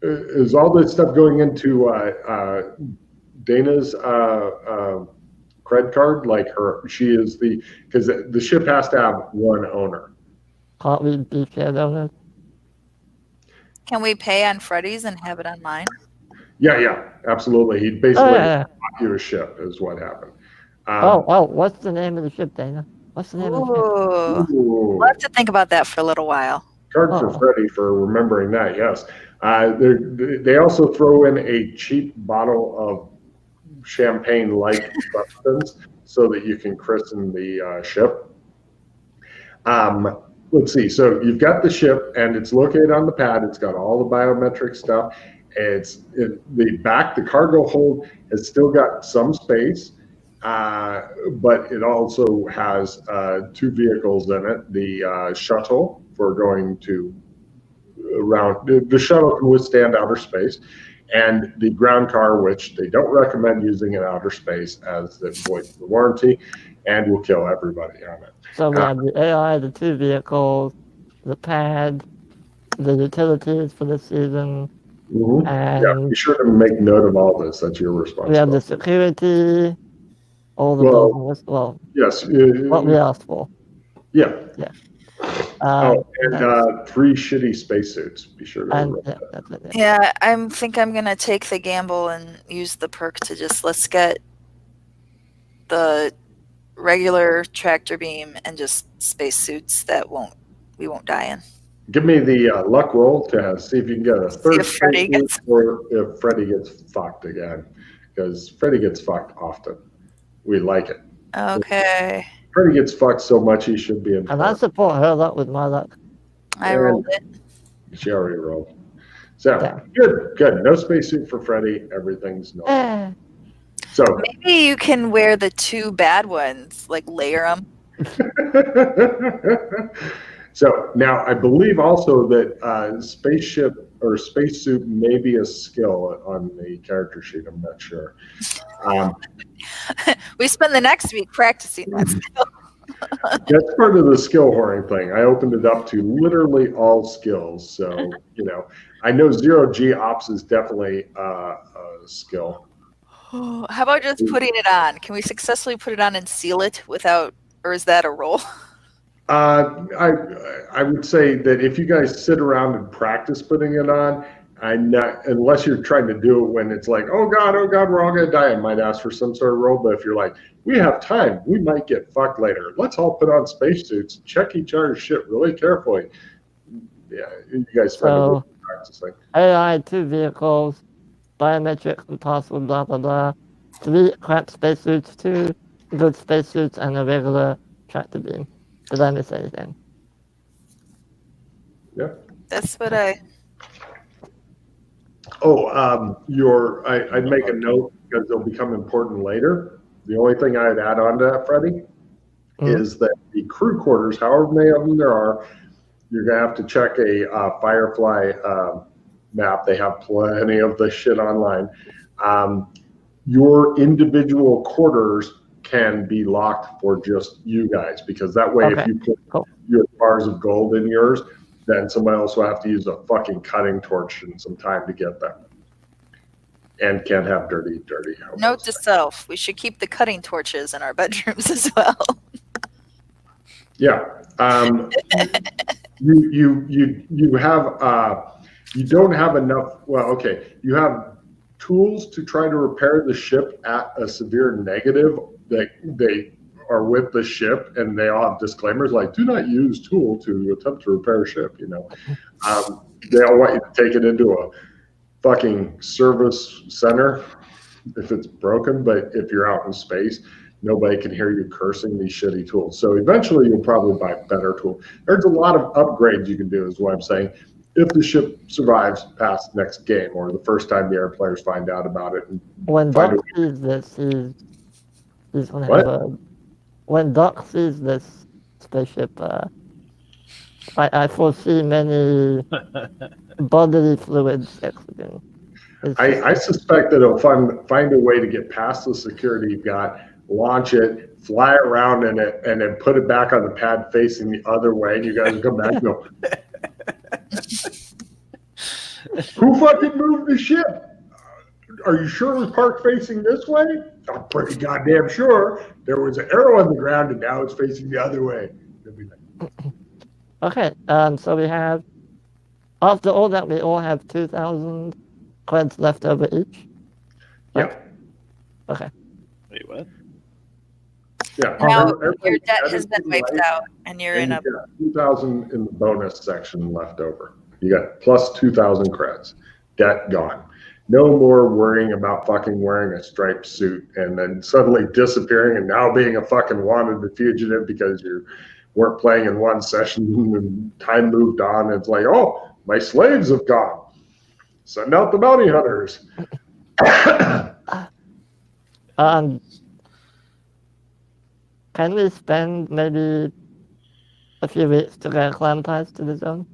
Is all this stuff going into Dana's credit card? Like she is because the ship has to have one owner. Can't we be shared owners? Can we pay on Freddy's and have it on mine? Yeah, absolutely. He basically Oh, yeah. bought you a ship, is what happened. What's the name of the ship, Dana? What's the name of the ship? Ooh. Ooh. We'll have to think about that for a little while. Card for Oh. Freddie for remembering that, yes. They also throw in a cheap bottle of champagne-like substance so that you can christen the ship. Let's see. So you've got the ship, and it's located on the pad. It's got all the biometric stuff. The cargo hold has still got some space, but it also has 2 vehicles in it. The shuttle for going to around. The shuttle can withstand outer space, and the ground car, which they don't recommend using in outer space as it voids the warranty and will kill everybody on it. So we have the AI, the 2 vehicles, the pad, the utilities for the season, Mm-hmm. and yeah, be sure to make note of all this. That's your we responsibility. have the security, all the Well, bells and whistles. Yes. What we asked for. Yeah. Yeah. And 3 shitty spacesuits. Be sure to and, write yeah, that. that's it, Yeah, I think I'm gonna take the gamble and use the perk to just let's get the regular tractor beam and just spacesuits that we won't die in. Give me the luck roll to see if you can get a third if Freddy spacesuit gets- or if Freddy gets fucked again. Because Freddy gets fucked often. We like it. Okay, Freddy gets fucked so much he should be in And I front. support her luck with my luck. I rolled it. She already rolled. So, Yeah. good. No spacesuit for Freddy. Everything's normal. Eh. So, Maybe you can wear the 2 bad ones, like layer them. so now I believe also that spaceship or spacesuit may be a skill on the character sheet. I'm not sure. We spend the next week practicing that skill. That's part of the skill whoring thing. I opened it up to literally all skills. So, I know 0G ops is definitely a skill. How about just putting it on? Can we successfully put it on and seal it without, or is that a roll? I would say that if you guys sit around and practice putting it on, unless you're trying to do it when it's like, oh God, we're all gonna die. I might ask for some sort of roll, but if you're like, we have time, we might get fucked later. Let's all put on spacesuits, check each other's shit really carefully. Yeah, you guys spend a week practicing. AI, 2 vehicles, biometrics and password, blah blah blah. 3 crap spacesuits, 2 good spacesuits, and a regular tractor beam. Did I miss anything? Yeah. That's what I. Oh, I'd make a note because they'll become important later. The only thing I'd add on to that, Freddie, is that the crew quarters, however many of them there are, you're going to have to check a Firefly map. They have plenty of the shit online. Your individual quarters can be locked for just you guys, because that way if you put your bars of gold in yours, then somebody else will have to use a fucking cutting torch and some time to get them. And can't have dirty houses. Note to self: we should keep the cutting torches in our bedrooms as well. Yeah. You have you don't have enough. Well, okay. You have tools to try to repair the ship at a severe negative. That they are with the ship, and they all have disclaimers like "Do not use tool to attempt to repair a ship." They all want you to take it into a fucking service center if it's broken. But if you're out in space, nobody can hear you cursing these shitty tools. So eventually, you'll probably buy better tools. There's a lot of upgrades you can do, is what I'm saying. If the ship survives past next game or the first time the air players find out about it. And when Doc sees this, he's going to have a... When Doc sees this spaceship, I foresee many bodily fluids exiting. I suspect that it'll find a way to get past the security you've got, launch it, fly around in it, and then put it back on the pad facing the other way, and you guys will come back and go, who fucking moved the ship? Are you sure it was parked facing this way? I'm pretty goddamn sure. There was an arrow on the ground, and now it's facing the other way. Okay, so we have, after all that, we all have 2,000 creds left over each? Right? Yeah. Okay. Wait, what? Yeah. Now your debt has been wiped out, and you're in a... 2,000 in the bonus section left over. You got plus 2,000 creds. Debt gone. No more worrying about fucking wearing a striped suit and then suddenly disappearing and now being a fucking wanted fugitive because you weren't playing in one session and time moved on. It's like, oh, my slaves have gone. Send out the bounty hunters. Can we spend maybe a few weeks to get acclimatized to the zone?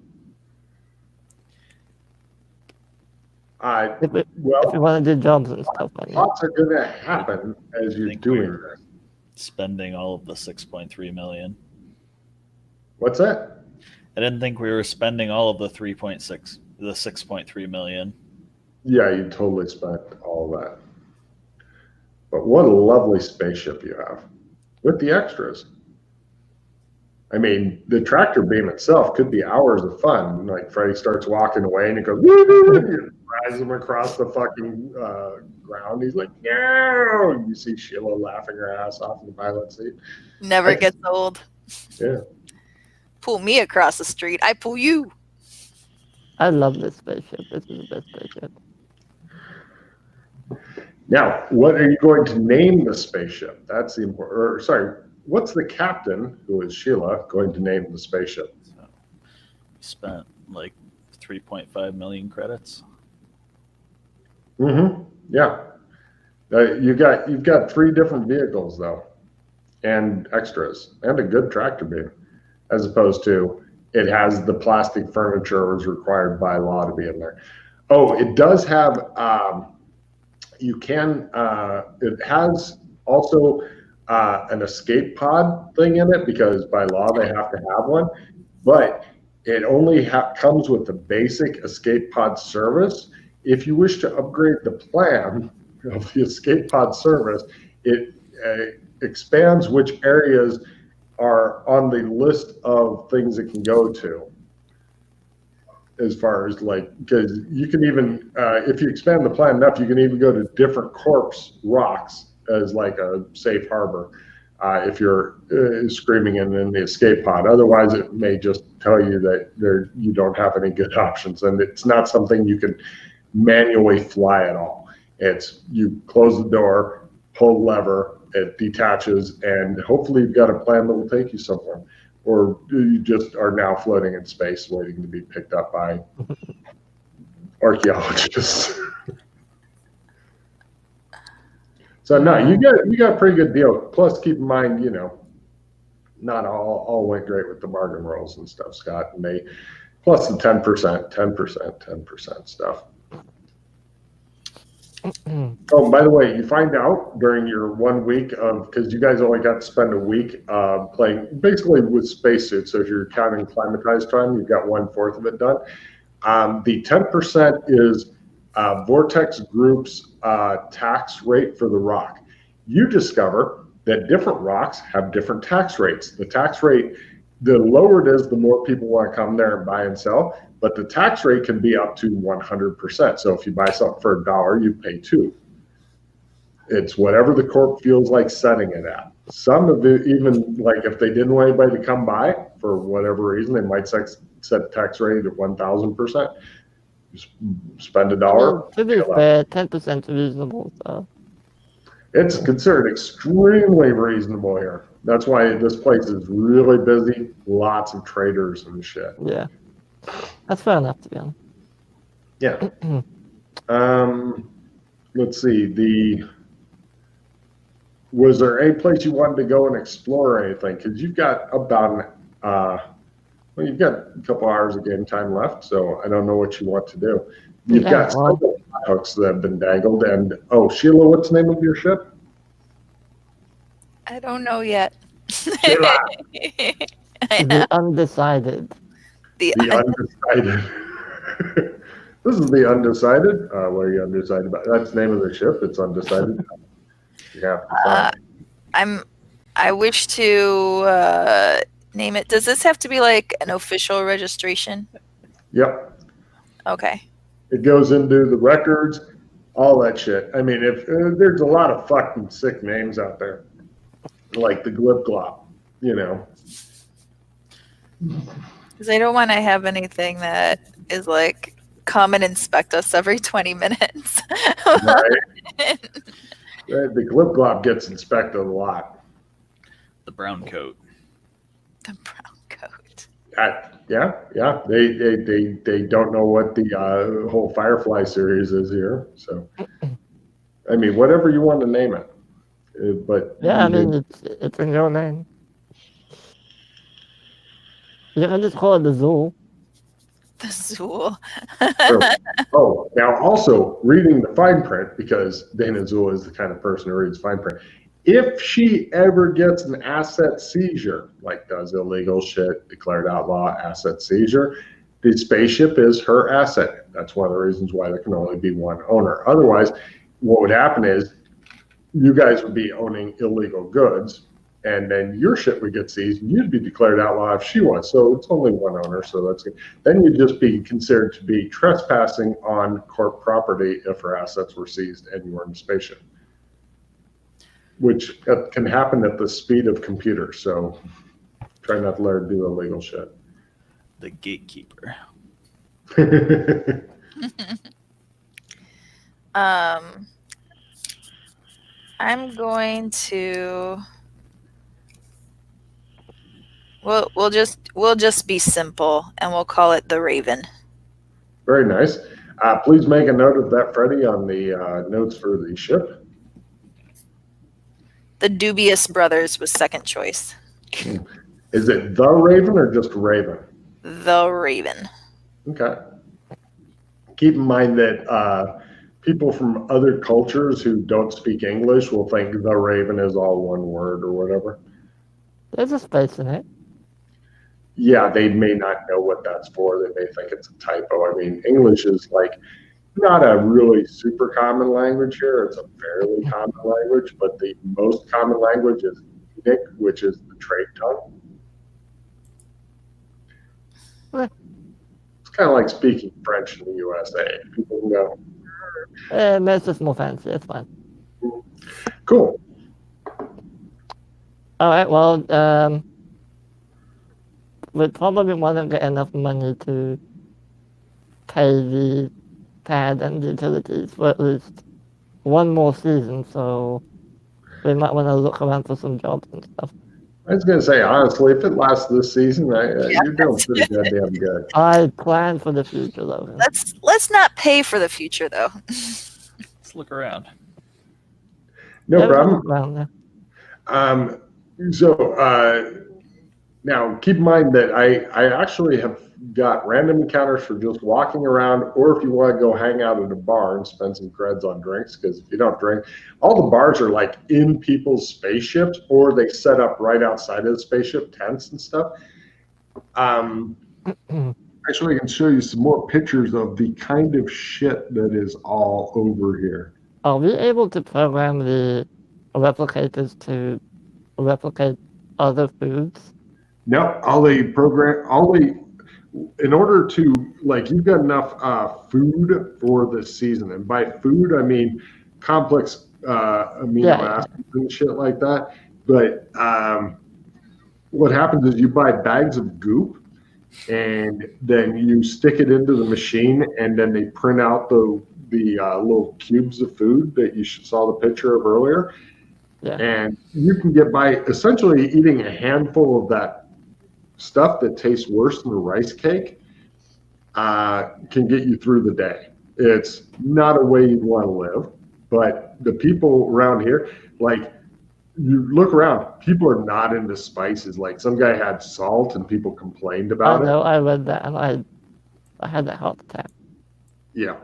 If we want to do jobs and stuff like that. Lots are going to happen as you're doing this. Spending all of the 6.3 million. What's that? I didn't think we were spending all of the 6.3 million. Yeah, you totally spent all of that. But what a lovely spaceship you have with the extras. I mean, the tractor beam itself could be hours of fun. Like Freddy starts walking away and it goes, you drives him across the fucking ground. He's like, no! You see Sheila laughing her ass off in the pilot seat. Never gets old. Yeah. Pull me across the street. I pull you. I love this spaceship. This is the best spaceship. Now, what are you going to name the spaceship? That's the important. Or, sorry, what's the captain, who is Sheila, going to name the spaceship? So, spent like 3.5 million credits. Mm-hmm. Yeah. You've got 3 different vehicles though, and extras, and a good tractor beam, as opposed to it has the plastic furniture was required by law to be in there. Oh, it does have. It has also an escape pod thing in it because by law they have to have one, but it only comes with the basic escape pod service. If you wish to upgrade the plan of the escape pod service, it expands which areas are on the list of things it can go to. As far as like, because you can even, if you expand the plan enough, you can even go to different corpse rocks as like a safe harbor if you're screaming in the escape pod. Otherwise, it may just tell you that you don't have any good options, and it's not something you can manually fly at all. It's you close the door, pull the lever, it detaches, and hopefully you've got a plan that will take you somewhere. Or you just are now floating in space waiting to be picked up by archaeologists. So no, you got a pretty good deal. Plus, keep in mind, not all went great with the bargain rolls and stuff, Scott. And they plus the 10% stuff. Oh, by the way, you find out during your 1 week of, because you guys only got to spend a week playing basically with spacesuits. So if you're counting climatized time, you've got 1/4 of it done. The 10% is Vortex Group's tax rate for the rock. You discover that different rocks have different tax rates. The tax rate, the lower it is, the more people want to come there and buy and sell. But the tax rate can be up to 100%. So if you buy something for $1, you pay $2. It's whatever the corp feels like setting it at. Some of it, even like if they didn't want anybody to come by for whatever reason, they might set the tax rate at 1,000%. Spend $1. Well, to be fair, 10% is reasonable. So. It's considered extremely reasonable here. That's why this place is really busy. Lots of traders and shit. Yeah. That's fair enough, to be honest. Yeah. Let's see. Was there any place you wanted to go and explore or anything? Because you've got you've got a couple hours of game time left, so I don't know what you want to do. You've got several hooks that have been dangled. And Sheila, what's the name of your ship? I don't know yet. Sheila. The Undecided. The Undecided. This is the Undecided. What are you undecided about? That's the name of the ship. It's Undecided. You have to decide. I wish to name it. Does this have to be like an official registration? Yep. Okay. It goes into the records, all that shit. I mean, if there's a lot of fucking sick names out there, like the Glip Glop, Because I don't want to have anything that is like come and inspect us every 20 minutes. Right. The Glip Glop gets inspected a lot. The brown coat. The brown coat. Yeah. They don't know what the whole Firefly series is here. So, I mean, whatever you want to name it. But Yeah, I mean, it's in your name. You can just call it the zoo. The Zool. Oh, now also reading the fine print, because Dana Zool is the kind of person who reads fine print. If she ever gets an asset seizure, like does illegal shit, declared outlaw, asset seizure, the spaceship is her asset. That's one of the reasons why there can only be one owner. Otherwise, what would happen is you guys would be owning illegal goods, and then your ship would get seized, and you'd be declared outlaw if she was. So it's only one owner, so that's good. Then you'd just be considered to be trespassing on corp property if her assets were seized and you were in the spaceship, which can happen at the speed of computers. So try not to let her do illegal shit. The gatekeeper. I'm going to. We'll just be simple, and we'll call it the Raven. Very nice. Please make a note of that, Freddie, on the notes for the ship. The Dubious Brothers was second choice. Is it the Raven or just Raven? The Raven. Okay. Keep in mind that people from other cultures who don't speak English will think the Raven is all one word or whatever. There's a space in it. Yeah, they may not know what that's for. They may think it's a typo. I mean, English is like not a really super common language here. It's a fairly common language, but the most common language is Enic, which is the trade tongue. What? It's kind of like speaking French in the USA. People know. It's just more fancy. It's fine. Cool. All right. Well, we probably won't get enough money to pay the pad and utilities for at least one more season. So we might want to look around for some jobs and stuff. I was going to say, honestly, if it lasts this season, you're doing pretty goddamn good. I plan for the future, though. Let's not pay for the future, though. Let's look around. No Yeah, problem. look around there. Now keep in mind that I actually have got random encounters for just walking around, or if you want to go hang out at a bar and spend some creds on drinks, because if you don't drink, all the bars are like in people's spaceships, or they set up right outside of the spaceship, tents and stuff. Actually, I can show you some more pictures of the kind of shit that is all over here. Are we able to program the replicators to replicate other foods? No, in order to, like, you've got enough food for this season. And by food, I mean complex amino acids and shit like that. But what happens is you buy bags of goop, and then you stick it into the machine, and then they print out the little cubes of food that you saw the picture of earlier. Yeah. And you can get by essentially eating a handful of that stuff that tastes worse than a rice cake, can get you through the day. It's not a way you'd want to live, but the people around here, like, you look around, people are not into spices. Like, some guy had salt and people complained about I it. know, I read that, and I had that heart attack. Yeah.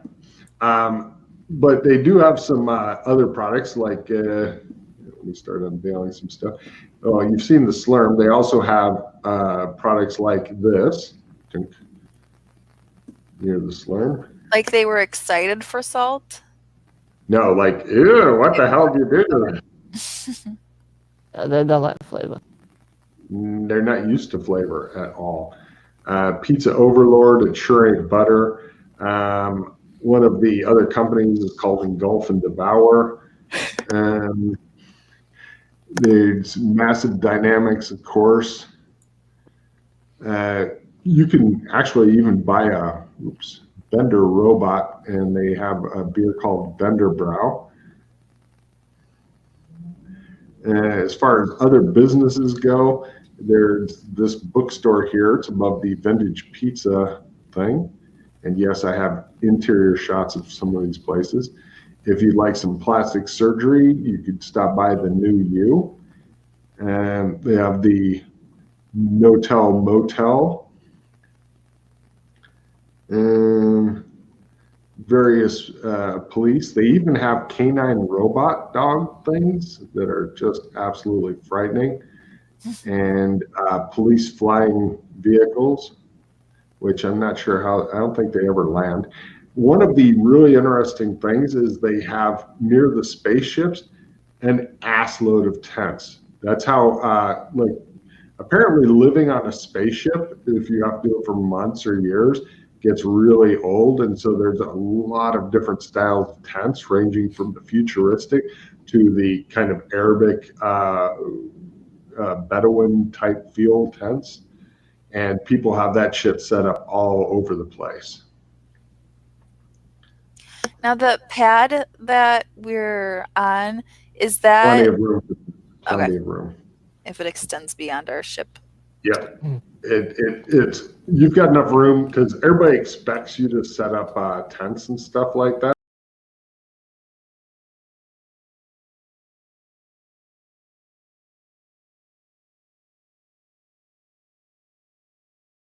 But they do have some other products, like, let me start unveiling some stuff. Oh, you've seen the Slurm. They also have products like this. Near the Slurm. Like they were excited for salt? No, like, ew, what the hell do you do to it? They don't like the flavor. They're not used to flavor at all. Pizza Overlord and Sure Butter. One of the other companies is called Engulf and Devour. There's Massive Dynamics, of course. You can actually even buy vendor robot, and they have a beer called Vendor Brow. As far as other businesses go, there's this bookstore here. It's above the vintage pizza thing. And yes, I have interior shots of some of these places. If you'd like some plastic surgery, you could stop by the New U. And they have the No-Tell Motel. And various police. They even have canine robot dog things that are just absolutely frightening. And police flying vehicles, which I'm not sure how, I don't think they ever land. One of the really interesting things is they have near the spaceships an assload of tents. That's how, like, apparently living on a spaceship, if you have to do it for months or years, gets really old. And so there's a lot of different styles of tents, ranging from the futuristic to the kind of Arabic Bedouin type feel tents. And people have that shit set up all over the place. Now the pad that we're on, is that Plenty of room. Plenty Okay. of room. if it extends beyond our ship? Yeah. It's you've got enough room because everybody expects you to set up tents and stuff like that.